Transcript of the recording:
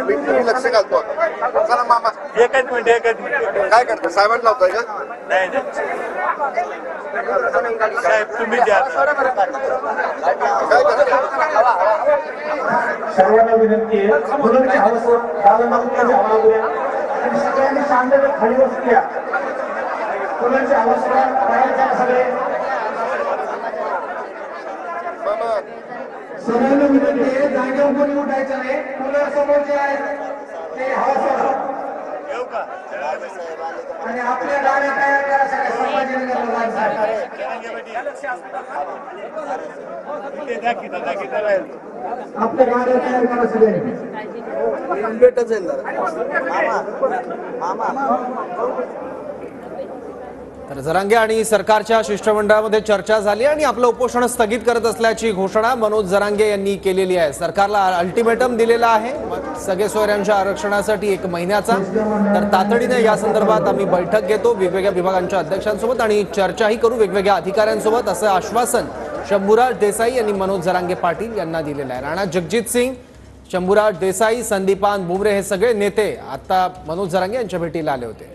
मी लक्ष घालतो. चला मामा, एकच मिनिट काय करता? साहेबांना लावताय का? नाही साहेब तुम्ही द्या. काय करता? सर्वांना विनंती आहे, मुलांची हवस बालमंत्र्यांची हवा द्या आणि सगळ्यांनी शांततेत खाली बसून घ्या. मुलांची हवस बाहेर जा सगळे. मामा सगळ्यांना विनंती आहे, जागेवर कोणी उठायचं नाही. मुलं समोरचे आहेत ते हवस येऊ का? आणि आपल्या गाड्या तयार करा सगळ्या संभाजीनगर आपल्या गाड्या तयार करा सगळ्यांनी. भेटत जाईल तर जरांगे आणि सरकारच्या शिष्टमंडळामध्ये चर्चा झाली आणि आपलं उपोषण स्थगित करत असल्याची घोषणा मनोज जरांगे यांनी केलेली आहे. सरकारला अल्टिमेटम दिलेला आहे सगळे सोयऱ्यांच्या आरक्षणासाठी 1 महिन्याचा. तर तातडीने या संदर्भात आम्ही बैठक घेतो वेगवेगळ्या विभागांच्या अध्यक्षांसोबत आणि चर्चाही करू वेगवेगळ्या अधिकाऱ्यांसोबत, असं आश्वासन शंभूराज देसाई यांनी मनोज जरांगे पाटील यांना दिलेलं आहे. राणा जगजित सिंग, शंभूराज देसाई, संदीपान बुमरे हे सगळे नेते आता मनोज जरांगे यांच्या भेटीला आले होते.